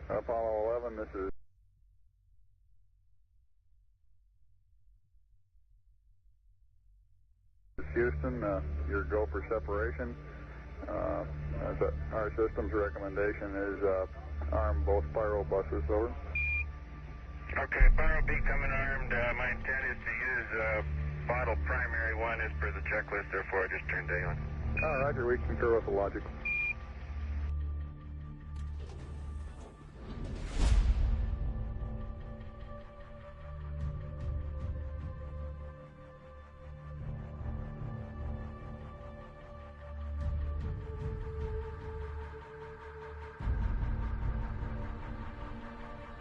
Apollo 11, this is Houston. Your go for separation. Our system's recommendation is arm both spiral buses, over. Okay, Spiral B coming armed. My intent is to use bottle primary one as per the checklist, therefore I just turned day on. Roger, we concur with the logic.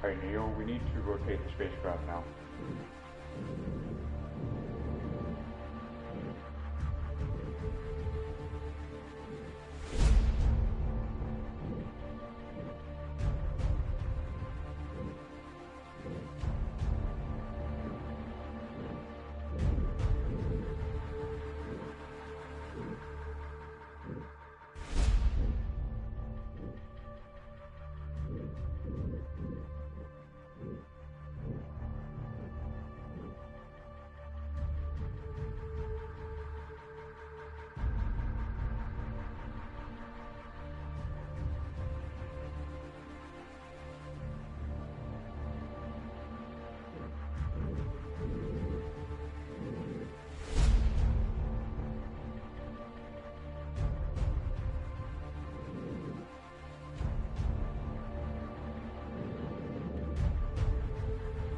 Alright, Neil, we need to rotate the spacecraft now.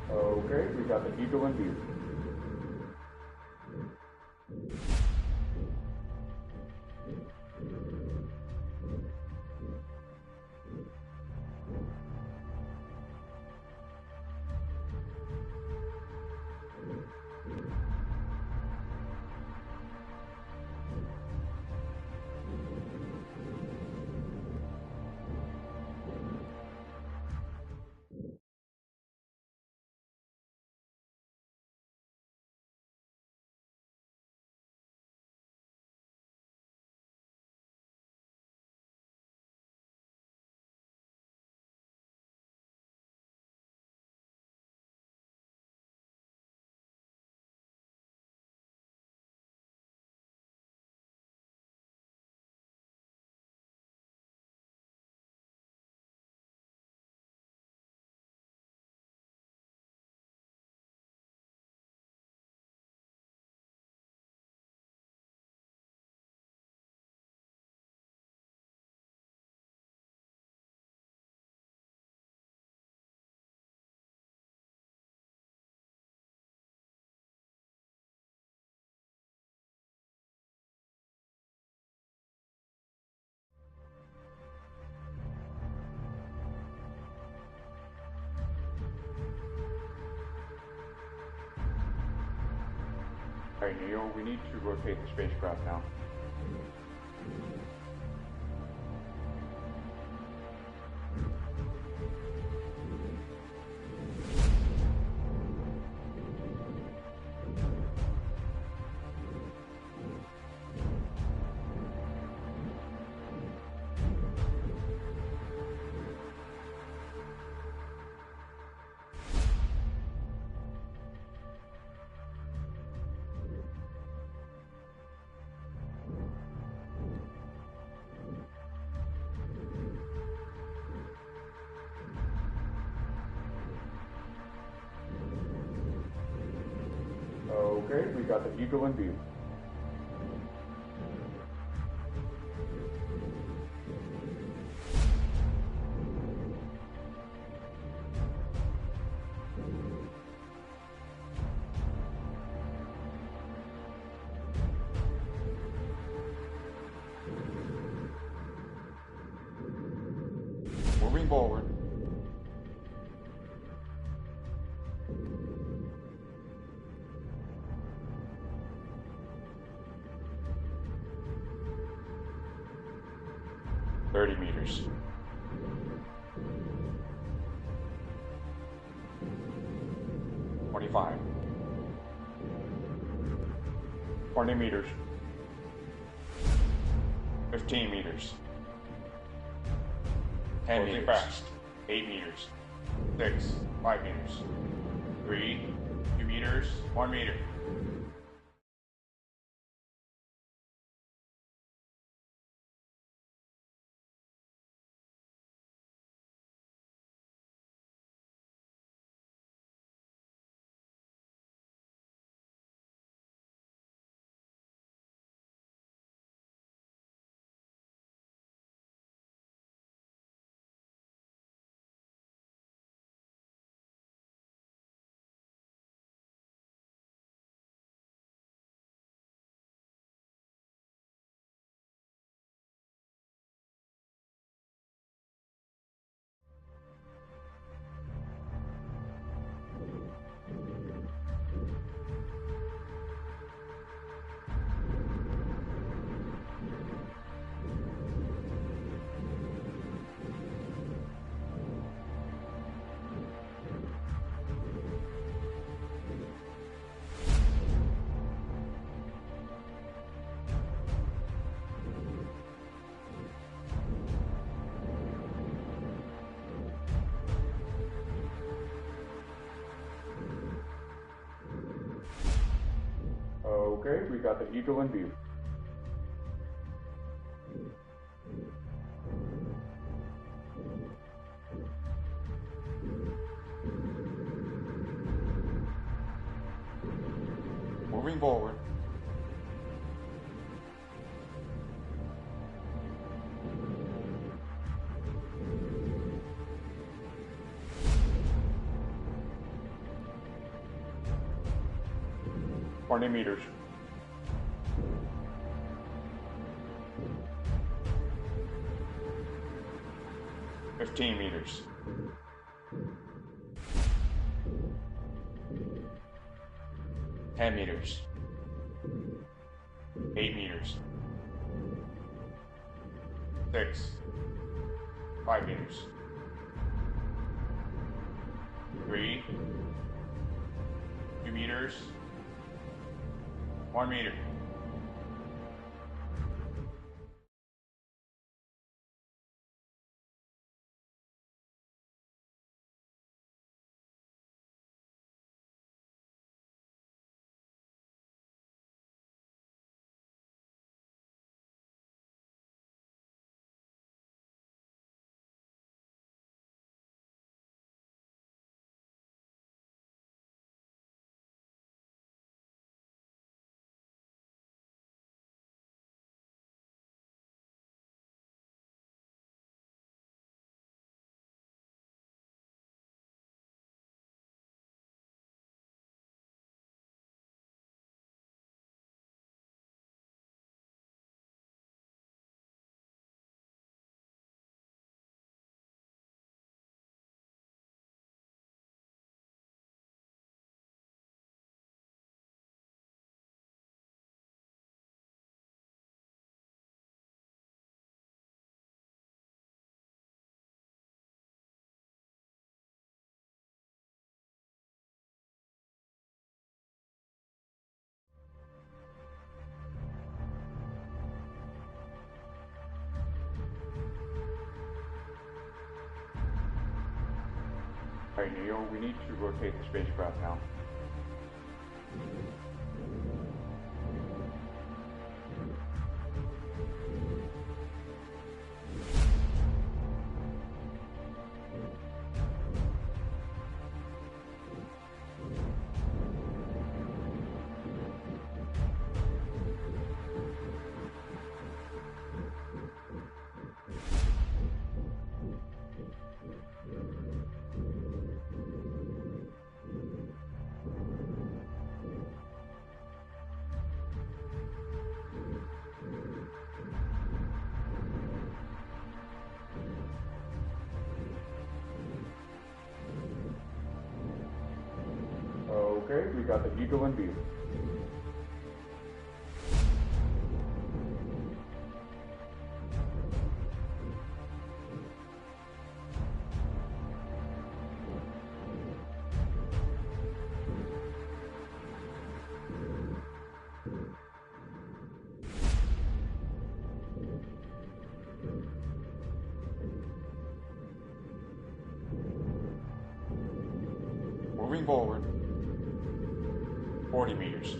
Okay, we got the Eagle in view. Alright, Neil, we need to rotate the spacecraft now. Okay, we got the Eagle in view. Moving forward. meters. 25. 20 meters. 15 meters. 10 meters. Fast. 8 meters. 6, 5 meters. 3, 2 meters, 1 meter. Okay, we got the Eagle in view. Moving forward. Twenty meters. 15 meters. 10 meters. 8 meters. 6, 5 meters. 3, 2 meters, 1 meter. Alright, Neil, we need to rotate the spacecraft now. Okay, we got the Eagle in view. Moving forward. 40 meters.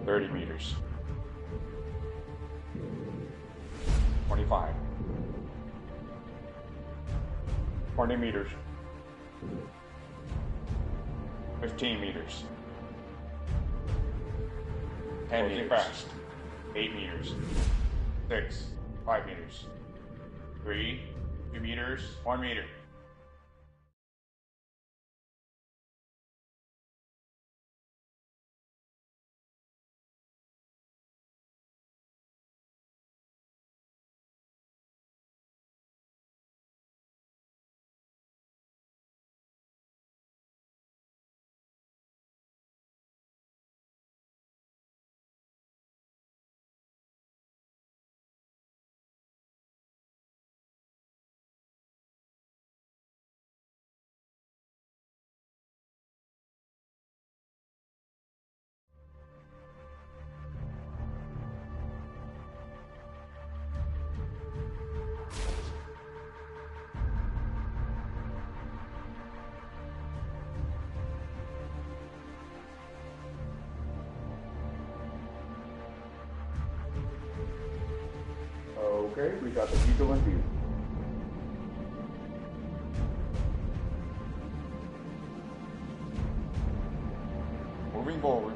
Thirty meters. 25. 20 meters. 15 meters. 10 meters. Fast. 8 meters. 6. 5 meters. 3. 2 meters. 1 meter. Okay, we got the Eagle in view. Moving forward.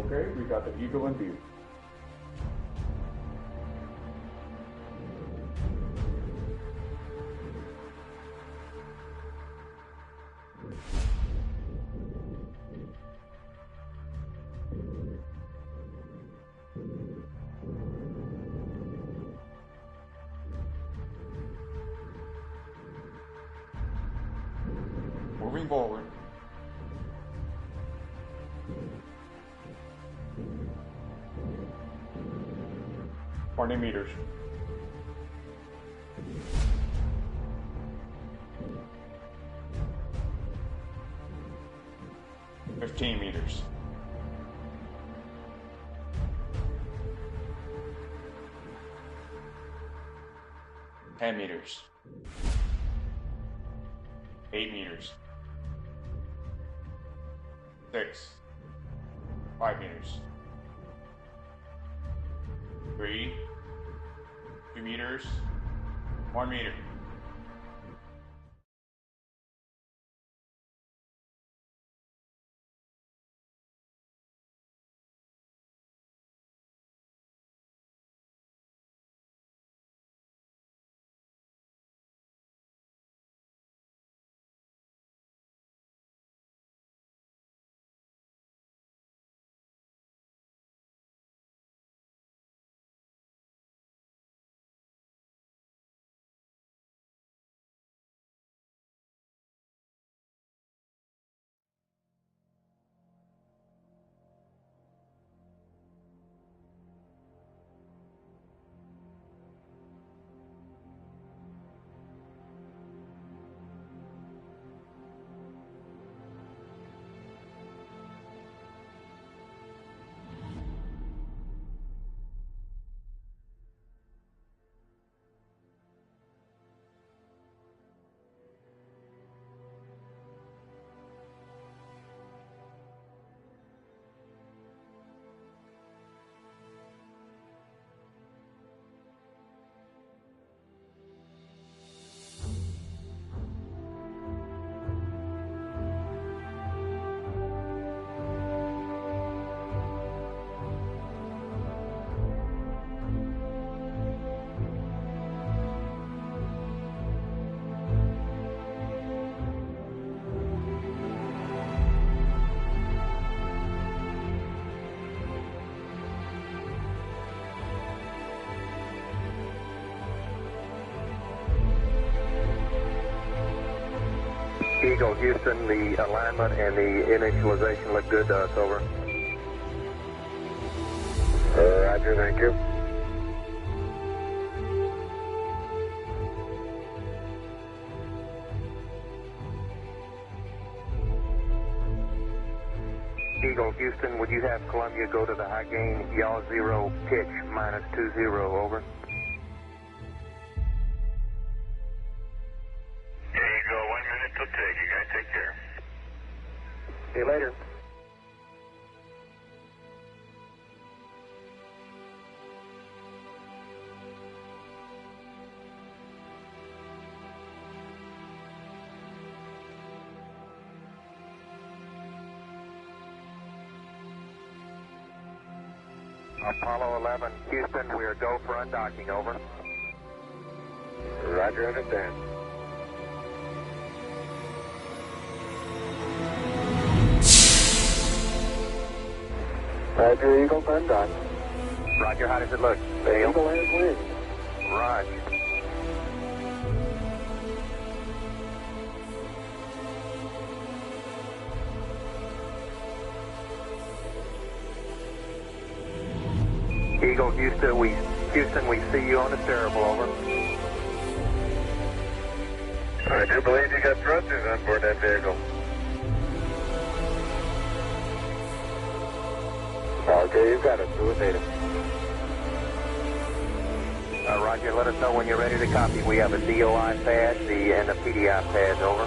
Okay, we got the Eagle in view. Moving forward. Twenty meters. 15 meters. 10 meters. 8 meters. 6. 5 meters. 3. 2 meters. 1 meter. Eagle, Houston, the alignment and the initialization look good to us, over. Roger, thank you. Eagle, Houston, would you have Columbia go to the high gain, yaw 0, pitch -20, over? There you go, 1 minute till take. You guys take care. See you later. Apollo 11, Houston, we are go for undocking, over. Roger, understand. Roger, Eagle, undock. Roger, how does it look? The Eagle has wind. Roger. Eagle, Houston, we see you on the steerable, over. I do believe you got thrusters on board that vehicle. Okay, you got it. Do it, data. Roger, let us know when you're ready to copy. We have a DOI pad and a PDI pad, over.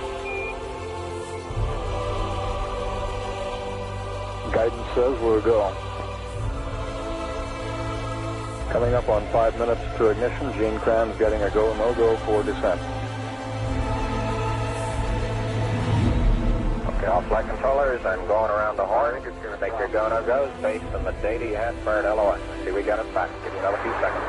Guidance says we're go. Coming up on 5 minutes to ignition, Gene Kranz getting a go, no-go for descent. Okay, all flight controllers, I'm going around the horn. Make your go, no-goes based on the data you have for an LOS. See, we got it back. Give you another few seconds.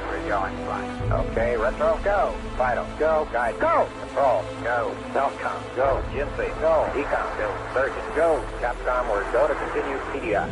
We're going, fine. Okay, retro, go. Vital, go. Guide, go. Control, go. Telcom, go. GNC, go. Ecom, go. Surgeon, go. Capcom, we're go to continue PDI.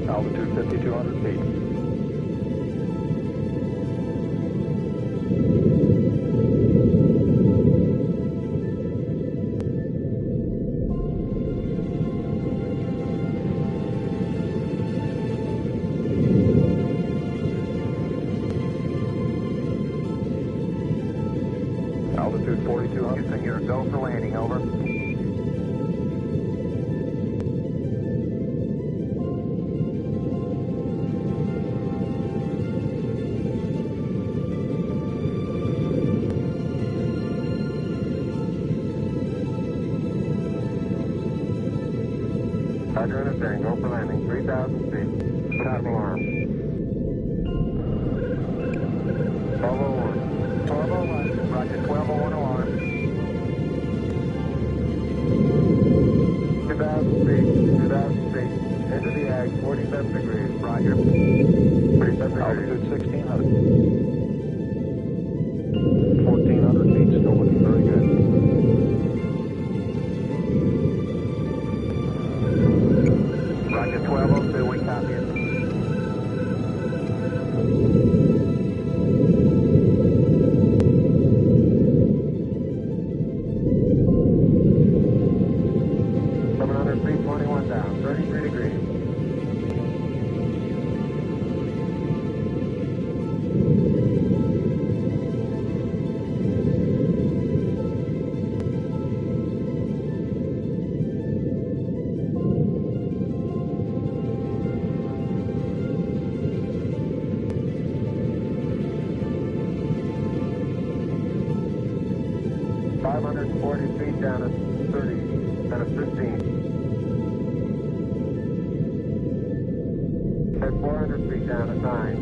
Altitude 5,200 feet. Altitude 4,200. Houston, you're go for landing, over. Roger, interfering. Go for landing. 3,000 feet. Stop alarm. 1201. 1201. Roger, 1201 alarm. 2,000 feet. 2,000 feet. Into the ag. 47 degrees. Roger. 47 degrees. Altitude 1,600. 1,400 feet, still looking very good. Roger, 1202. We copy it. Feet, 21 down, 33 degrees. Feet down at 30, down at 15. At 400 feet down at 9.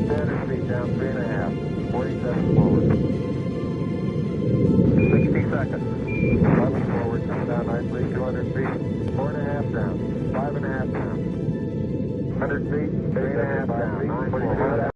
200 feet down, 3.5. 47 forward. 60 seconds. 11 forward, coming down nicely. 200 feet. 4.5 down. 5.5 down. 100 feet. 3.5 down. 9 forward.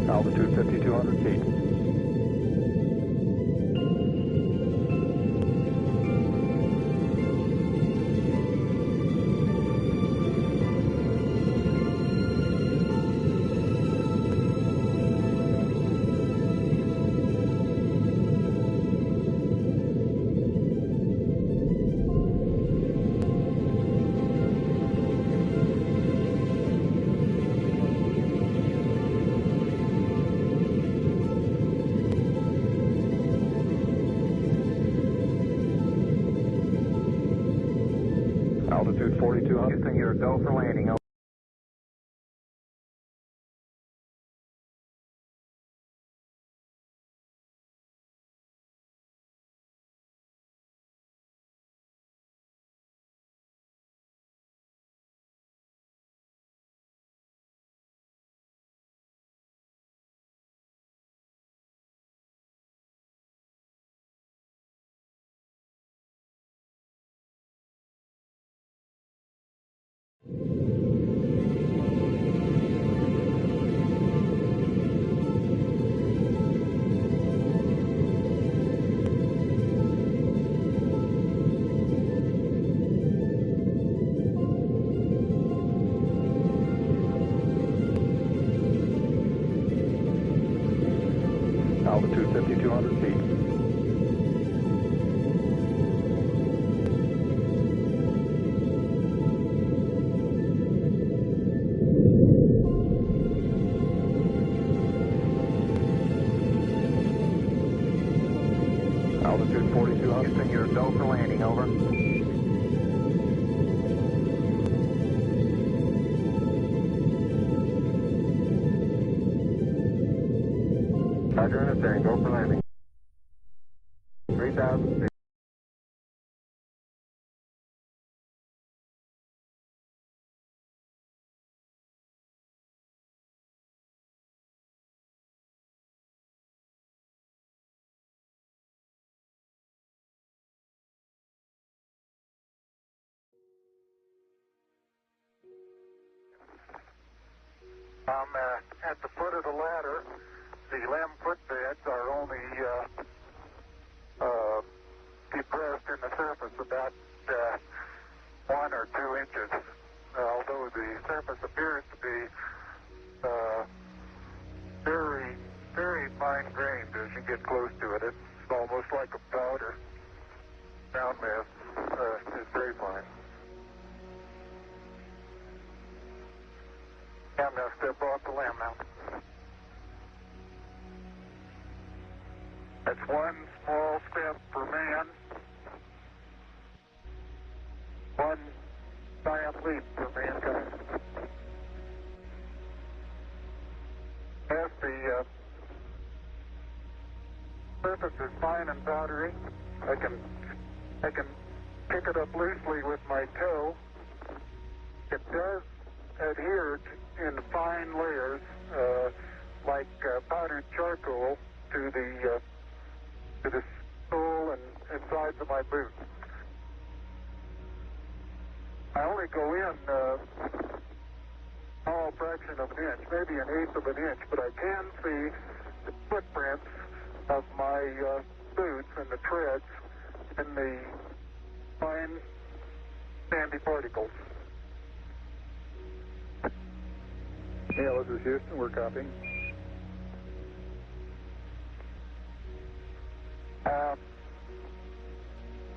Altitude 5,200 feet. Altitude 4,200. Houston, you're go for landing. Altitude 5,200 feet. Altitude 4,200. Houston, you're go for landing, over. Roger, understand. Go for landing. 3,000 feet. I'm at the foot of the ladder. The LEM footbeds are only depressed in the surface about 1 or 2 inches, although the surface appears to be very, very fine-grained as you get close to it. It's almost like a powder. Ground mass is very fine. I'm going to step off the LEM now. That's one small step for man, one giant leap for mankind. As the surface is fine and powdery, I can pick it up loosely with my toe. It does adhere in fine layers, like powdered charcoal, to the sole and sides of my boot. I only go in a small fraction of an inch, maybe an eighth of an inch, but I can see the footprints of my boots and the treads and the fine sandy particles. Yeah, this is Houston. We're copying.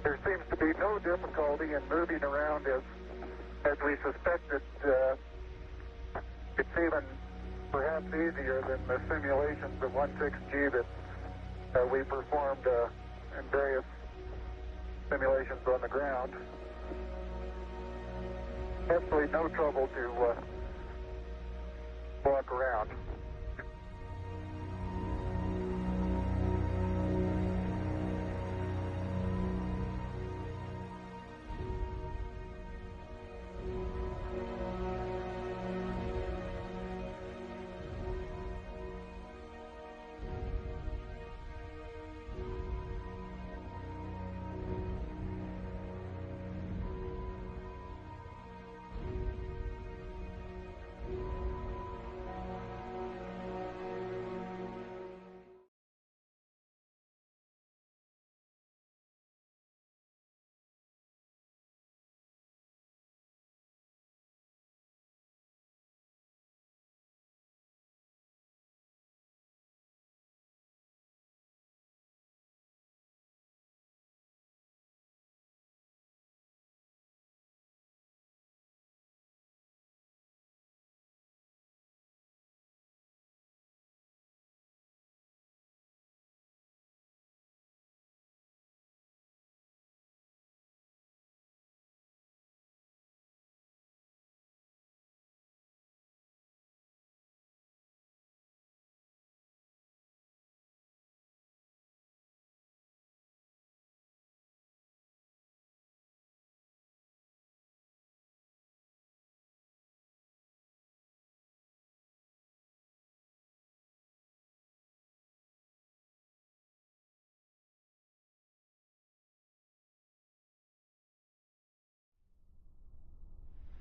There seems to be no difficulty in moving around as we suspected. It's even perhaps easier than the simulations of 16G that we performed in various simulations on the ground. Absolutely no trouble to walk around.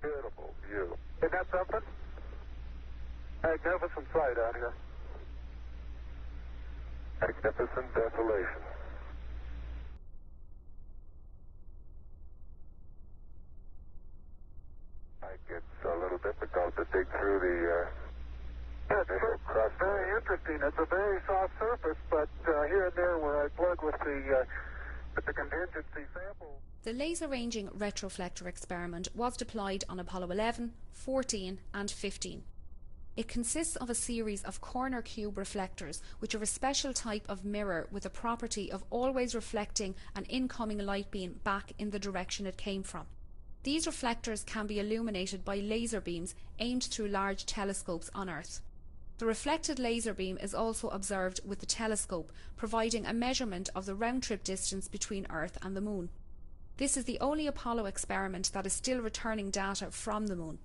Beautiful view. Isn't that something? Magnificent sight out here. Magnificent desolation. It's a little difficult to dig through the It's very interesting. It's a very soft surface, but here and there where I plug with the contingency sample. The laser ranging retroflector experiment was deployed on Apollo 11, 14 and 15. It consists of a series of corner cube reflectors, which are a special type of mirror with the property of always reflecting an incoming light beam back in the direction it came from. These reflectors can be illuminated by laser beams aimed through large telescopes on Earth. The reflected laser beam is also observed with the telescope, providing a measurement of the round-trip distance between Earth and the Moon. This is the only Apollo experiment that is still returning data from the Moon.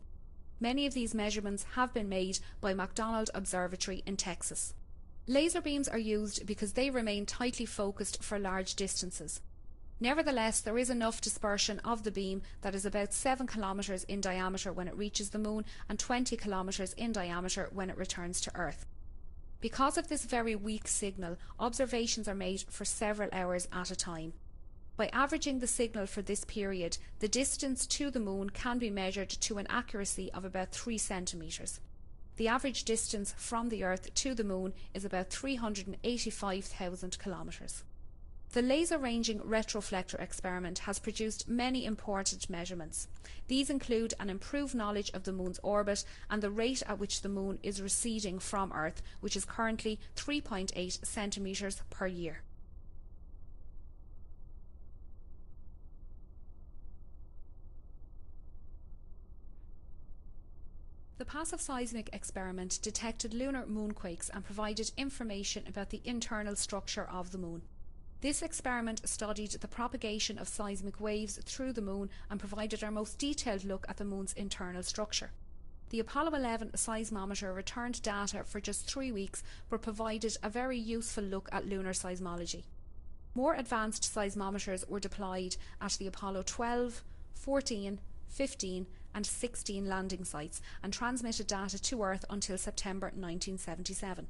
Many of these measurements have been made by McDonald Observatory in Texas. Laser beams are used because they remain tightly focused for large distances. Nevertheless, there is enough dispersion of the beam that is about 7 kilometers in diameter when it reaches the Moon and 20 kilometers in diameter when it returns to Earth. Because of this very weak signal, observations are made for several hours at a time. By averaging the signal for this period, the distance to the Moon can be measured to an accuracy of about 3 centimeters. The average distance from the Earth to the Moon is about 385,000 kilometers. The laser ranging retroflector experiment has produced many important measurements. These include an improved knowledge of the Moon's orbit and the rate at which the Moon is receding from Earth, which is currently 3.8 centimeters per year. The passive seismic experiment detected lunar moonquakes and provided information about the internal structure of the Moon. This experiment studied the propagation of seismic waves through the Moon and provided our most detailed look at the Moon's internal structure. The Apollo 11 seismometer returned data for just 3 weeks but provided a very useful look at lunar seismology. More advanced seismometers were deployed at the Apollo 12, 14, 15 and 16 landing sites and transmitted data to Earth until September 1977.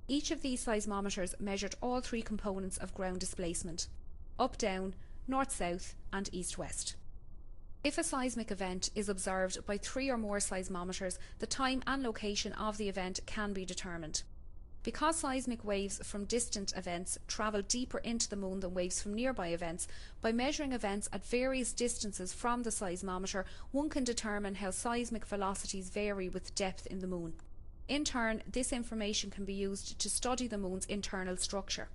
Each of these seismometers measured all 3 components of ground displacement: up-down, north-south and east-west. If a seismic event is observed by 3 or more seismometers, the time and location of the event can be determined. Because seismic waves from distant events travel deeper into the Moon than waves from nearby events, by measuring events at various distances from the seismometer, one can determine how seismic velocities vary with depth in the Moon. In turn, this information can be used to study the Moon's internal structure.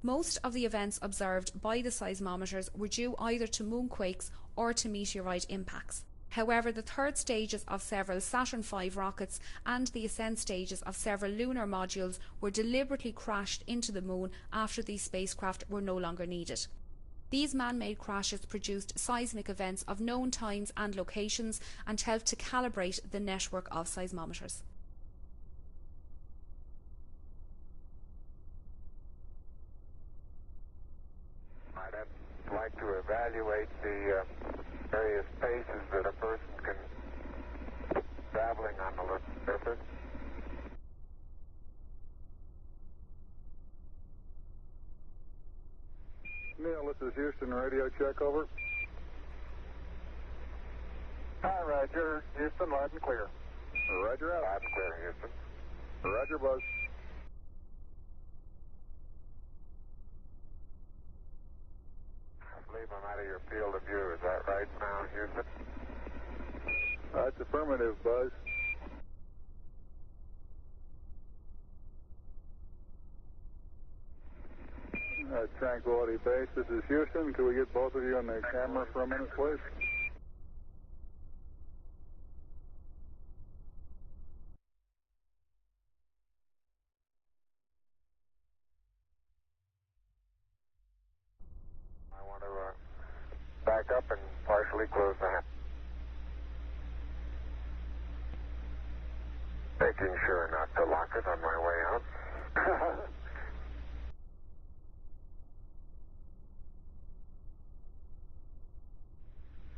Most of the events observed by the seismometers were due either to moonquakes or to meteorite impacts. However, the third stages of several Saturn V rockets and the ascent stages of several lunar modules were deliberately crashed into the Moon after these spacecraft were no longer needed. These man-made crashes produced seismic events of known times and locations and helped to calibrate the network of seismometers. I'd like to evaluate the various paces that a person can traveling on the surface. Neil, this is Houston, radio check, over. Hi, Roger. Houston, loud and clear. Roger out. Loud and clear, Houston. Roger, Buzz. I believe I'm out of your field of view. Is that right now, Houston? That's affirmative, Buzz. Tranquility Base, this is Houston. Could we get both of you on the camera for a minute, please? I want to back up and partially close the hatch. Making sure not to lock it on my way out.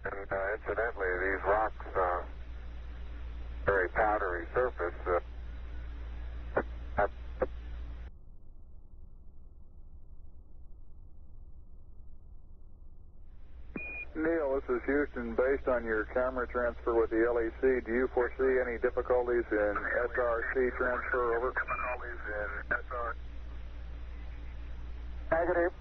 And incidentally, these rocks, very powdery surface, Neil, this is Houston, based on your camera transfer with the LEC, do you foresee any difficulties in SRC transfer over? Difficulties in SRC? Negative.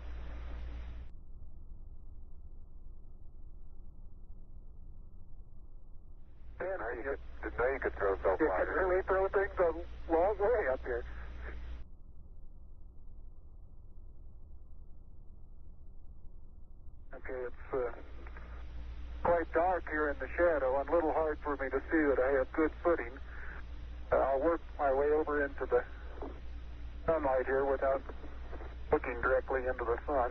Didn't know you could throw so You far. can really throw things a long way up here. Okay, it's quite dark here in the shadow and a little hard for me to see that I have good footing. I'll work my way over into the sunlight here without looking directly into the sun.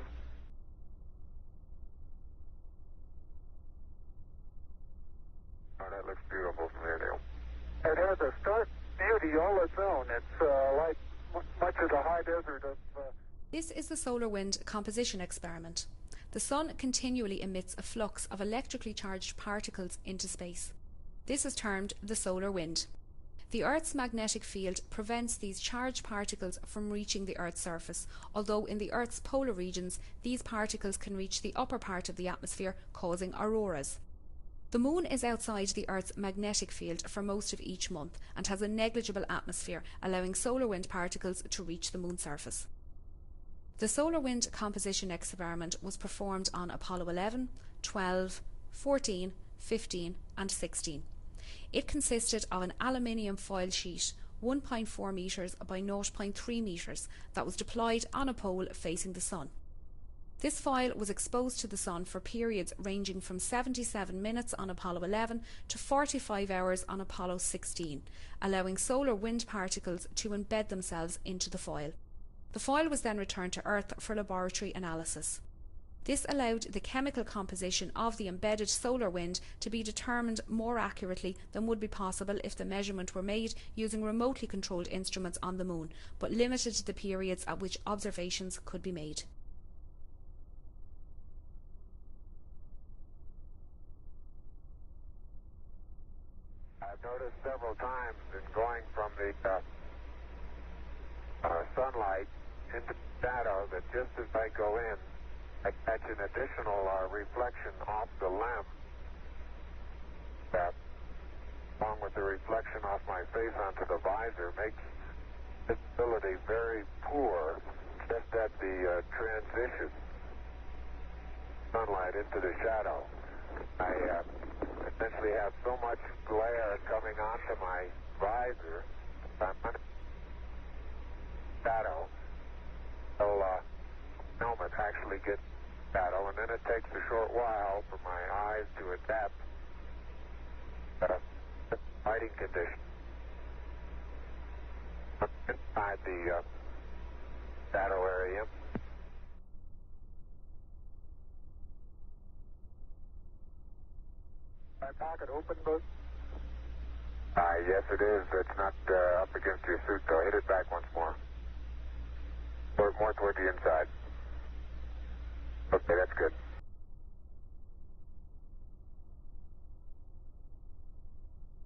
Oh, that looks beautiful from here, Neil. It has a stark beauty all its own. It's like much of the high desert of... This is the solar wind composition experiment. The sun continually emits a flux of electrically charged particles into space. This is termed the solar wind. The Earth's magnetic field prevents these charged particles from reaching the Earth's surface, although in the Earth's polar regions these particles can reach the upper part of the atmosphere, causing auroras. The Moon is outside the Earth's magnetic field for most of each month and has a negligible atmosphere, allowing solar wind particles to reach the Moon's surface. The solar wind composition experiment was performed on Apollo 11, 12, 14, 15 and 16. It consisted of an aluminium foil sheet 1.4 metres by 0.3 metres that was deployed on a pole facing the Sun. This foil was exposed to the Sun for periods ranging from 77 minutes on Apollo 11 to 45 hours on Apollo 16, allowing solar wind particles to embed themselves into the foil. The foil was then returned to Earth for laboratory analysis. This allowed the chemical composition of the embedded solar wind to be determined more accurately than would be possible if the measurement were made using remotely controlled instruments on the Moon, but limited the periods at which observations could be made. I've noticed several times in going from the sunlight into shadow that just as I go in, I catch an additional reflection off the lens that, along with the reflection off my face onto the visor, makes visibility very poor just at the transition sunlight into the shadow. I essentially have so much glare coming onto my visor, I'm under shadow, till helmet actually gets shadow, and then it takes a short while for my eyes to adapt to lighting conditions. Inside the shadow area. My pocket open, but Yes, it is. It's not up against your suit, though. Hit it back once more. More toward the inside. Okay, that's good.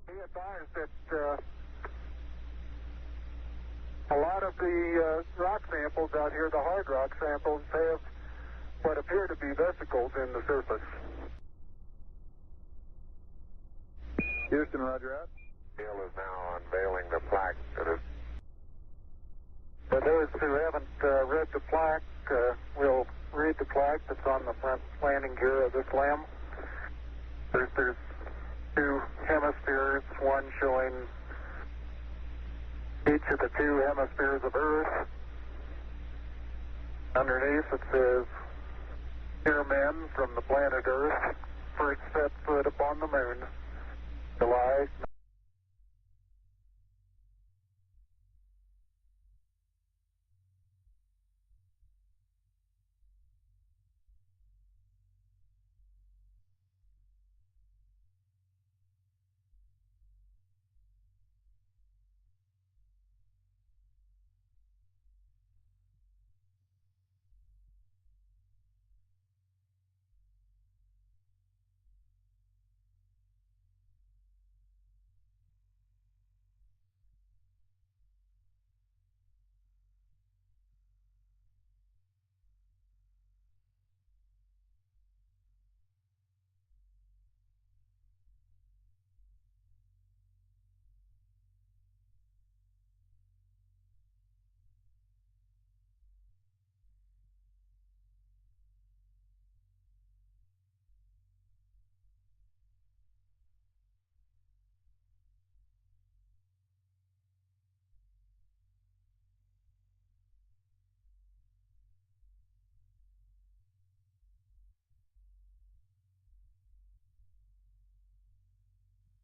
be advised that a lot of the rock samples out here, the hard rock samples, have what appear to be vesicles in the surface. Houston, roger out. Neil is now unveiling the plaque that is. For those who haven't read the plaque, we'll read the plaque that's on the front landing gear of this LEM. There's two hemispheres, one showing each of the two hemispheres of Earth. Underneath it says, "Dear men from the planet Earth, first set foot upon the moon, July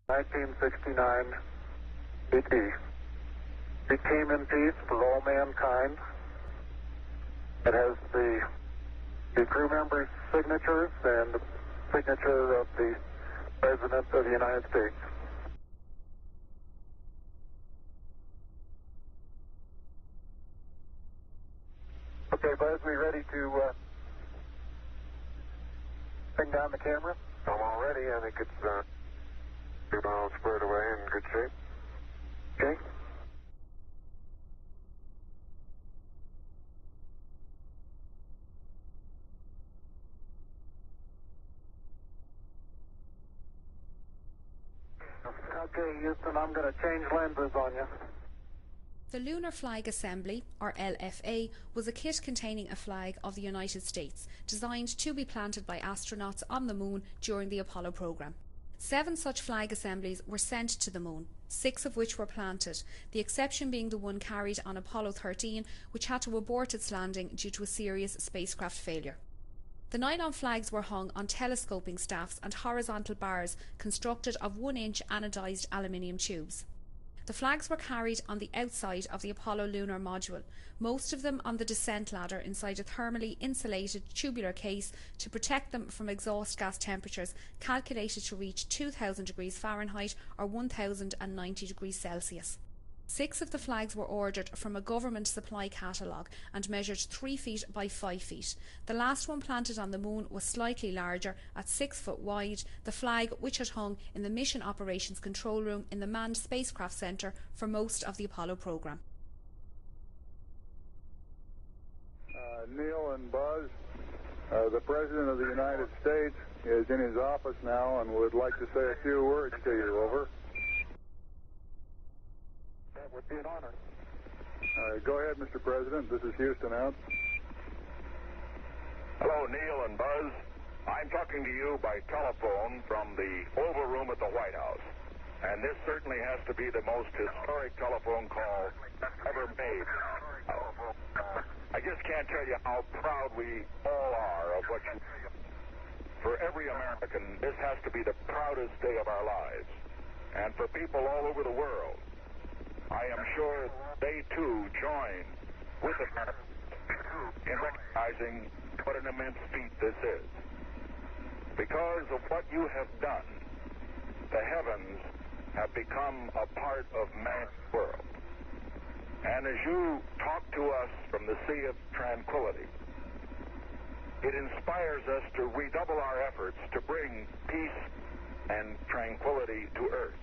1969 BT. We came in peace for all mankind. It has the crew members' signatures and the signature of the President of the United States. Okay, Buzz, we ready to bring down the camera? I'm all ready. I think it's 2 miles squared away in good shape. Okay. Okay, Houston, I'm going to change lenses on you. The Lunar Flag Assembly, or LFA, was a kit containing a flag of the United States, designed to be planted by astronauts on the Moon during the Apollo program. 7 such flag assemblies were sent to the Moon, 6 of which were planted, the exception being the one carried on Apollo 13, which had to abort its landing due to a serious spacecraft failure. The nylon flags were hung on telescoping staffs and horizontal bars constructed of 1-inch anodized aluminium tubes. The flags were carried on the outside of the Apollo lunar module, most of them on the descent ladder inside a thermally insulated tubular case to protect them from exhaust gas temperatures calculated to reach 2000 degrees Fahrenheit or 1090 degrees Celsius. 6 of the flags were ordered from a government supply catalogue and measured 3 feet by 5 feet. The last one planted on the Moon was slightly larger, at 6 foot wide, the flag which had hung in the Mission Operations Control Room in the Manned Spacecraft Centre for most of the Apollo programme. Neil and Buzz, the President of the United States is in his office now and would like to say a few words to you. Over. That would be an honor. Go ahead, Mr. President. This is Houston out. Hello, Neil and Buzz. I'm talking to you by telephone from the Oval Room at the White House. And this certainly has to be the most historic telephone call ever made. I just can't tell you how proud we all are of what you do. For every American, this has to be the proudest day of our lives. And for people all over the world, I am sure they too join with America in recognizing what an immense feat this is. Because of what you have done, the heavens have become a part of man's world. And as you talk to us from the Sea of Tranquility, it inspires us to redouble our efforts to bring peace and tranquility to Earth.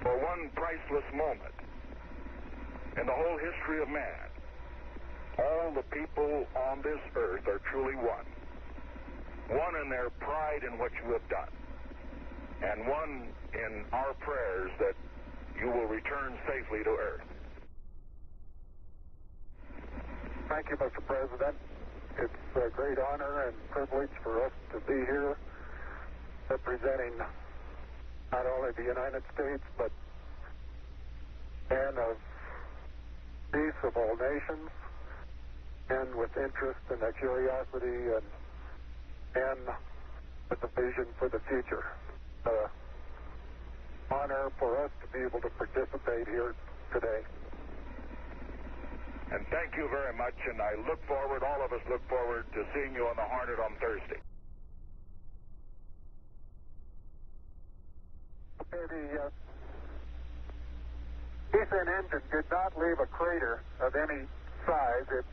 For one priceless moment in the whole history of man, all the people on this earth are truly one. One in their pride in what you have done, and one in our prayers that you will return safely to Earth. Thank you, Mr. President. It's a great honor and privilege for us to be here representing not only the United States, but men of peace of all nations, men with interest and a curiosity and with a vision for the future. Honor for us to be able to participate here today. And thank you very much, and I look forward, all of us look forward to seeing you on the Hornet on Thursday. The descent engine did not leave a crater of any size. It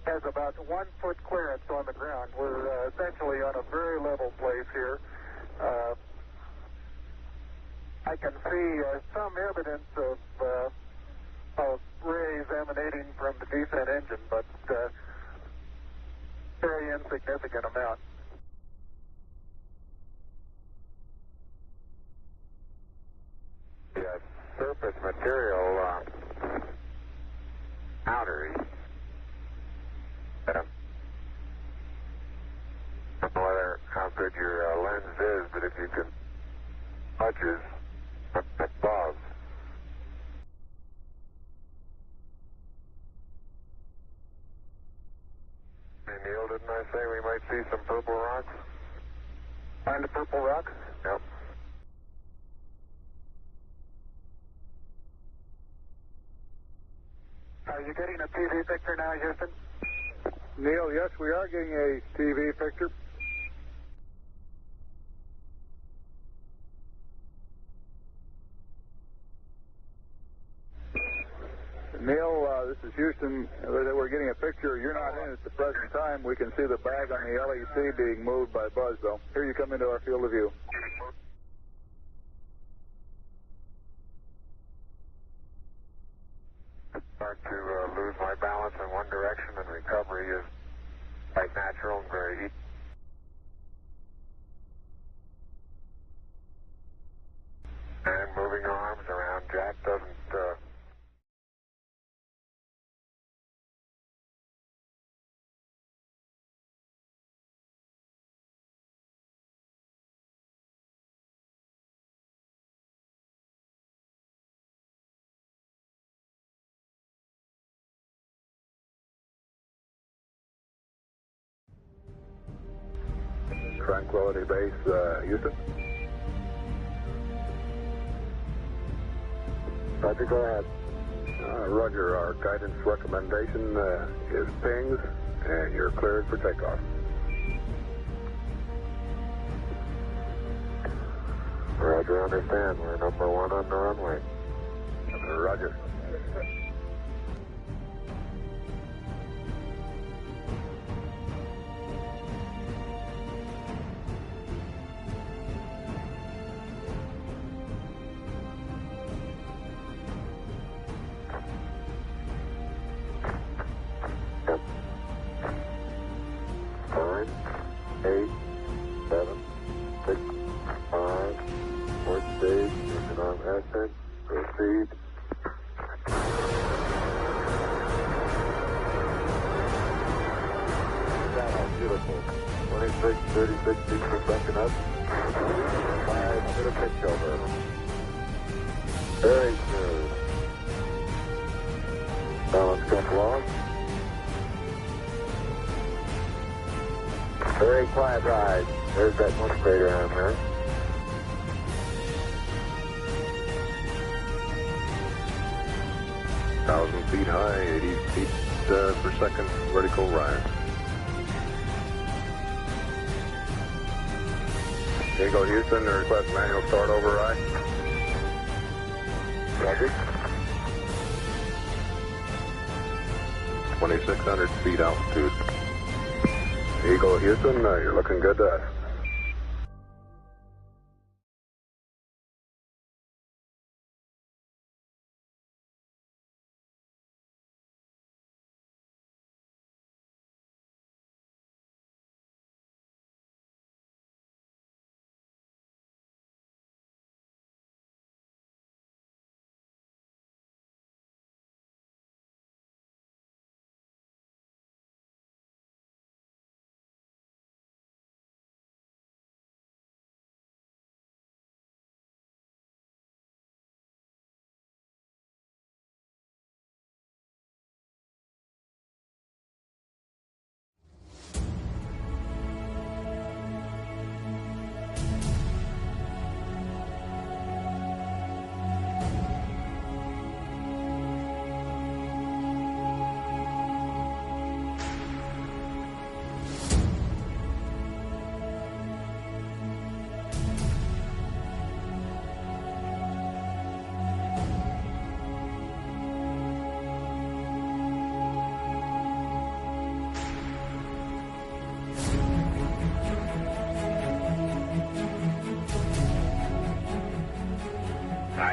has about 1 foot clearance on the ground. We're essentially on a very level place here. I can see some evidence of rays emanating from the descent engine, but very insignificant amount. The surface material outer. I don't know how good your lens is, but if you can budges above. Hey Neil, didn't I say we might see some purple rocks? Find the purple rocks? Yep. Are you getting a TV picture now, Houston? Neil, yes, we are getting a TV picture. Neil, this is Houston. We're getting a picture. You're not in at the present time. We can see the bag on the LEC being moved by Buzz, though. Here you come into our field of view. Start to lose my balance in one direction, and recovery is quite natural and very easy. And moving arms around Jack doesn't... Tranquility Base, Houston. Roger, go ahead. Roger, our guidance recommendation is pings, and you're cleared for takeoff. Roger, understand. We're number one on the runway. Roger. Proceed. Beautiful. 26, 36 feet per second up. 5 to pitch over. Very smooth. Balance come along. Very quiet ride. There's that one crater on there. Feet high, 80 feet per second vertical rise. Here you go, Houston. Request manual start override. Roger. 2,600 feet altitude. Eagle, Houston, you're looking good to us.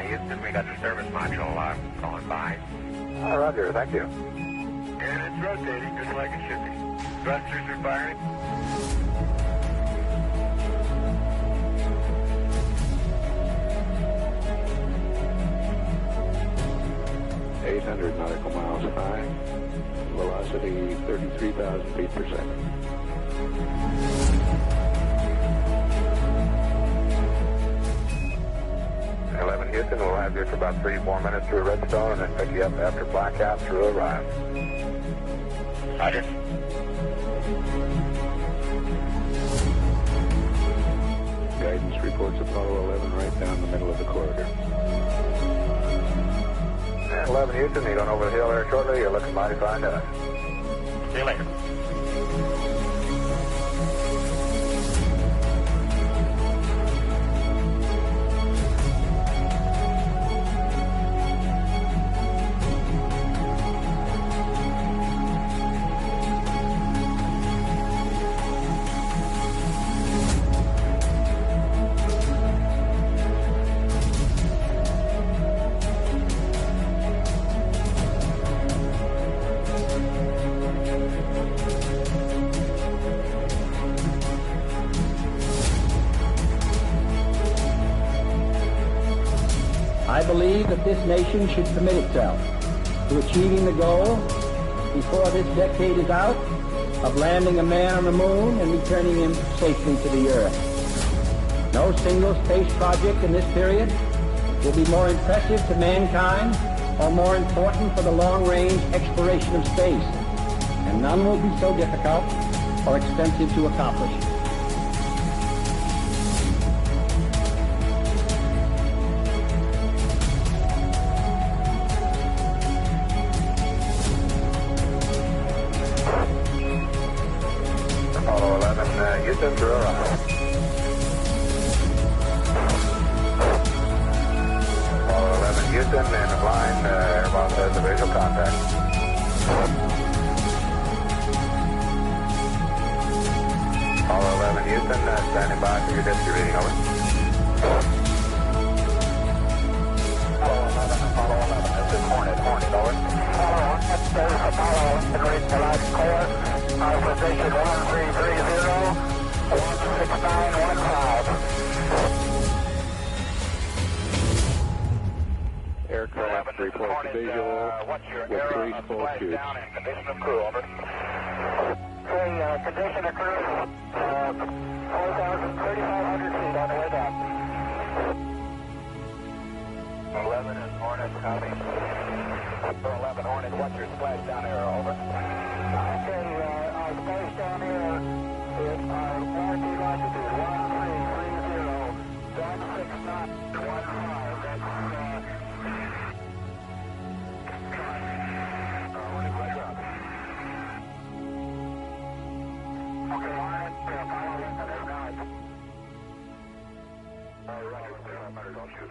Houston, we got the service module going by. Roger, thank you. And it's rotating just like it should be. Thrusters are firing. nautical miles high. Velocity 33,000 feet per second. Houston, we'll have you for about 3-4 minutes through Redstone and then pick you up after blackout through Orion. Roger. Guidance reports Apollo 11 right down the middle of the corridor. 11 Houston, you're going over the hill there shortly. You're looking mighty fine to us. See you later. I believe that this nation should commit itself to achieving the goal before this decade is out of landing a man on the moon and returning him safely to the earth. No single space project in this period will be more impressive to mankind or more important for the long-range exploration of space, and none will be so difficult or expensive to accomplish. Apollo 11, Houston, through arrival. Apollo 11, Houston, end of line, Airbus has a visual contact. Apollo 11, Houston, standing by for your disk reading, over. Apollo 11, this is Hornet, over. Apollo 11, read the last clear. Our position 1330, 16915. Aircraft reports visual with 3 full tubes. Condition of crew, over. Condition of crew, 3,500 feet on the way down. 11 is Hornet, copy. 11 Hornet, what's your splashdown error, over? Okay, our splashdown error is our latitude 1330, 16915. Don't shoot.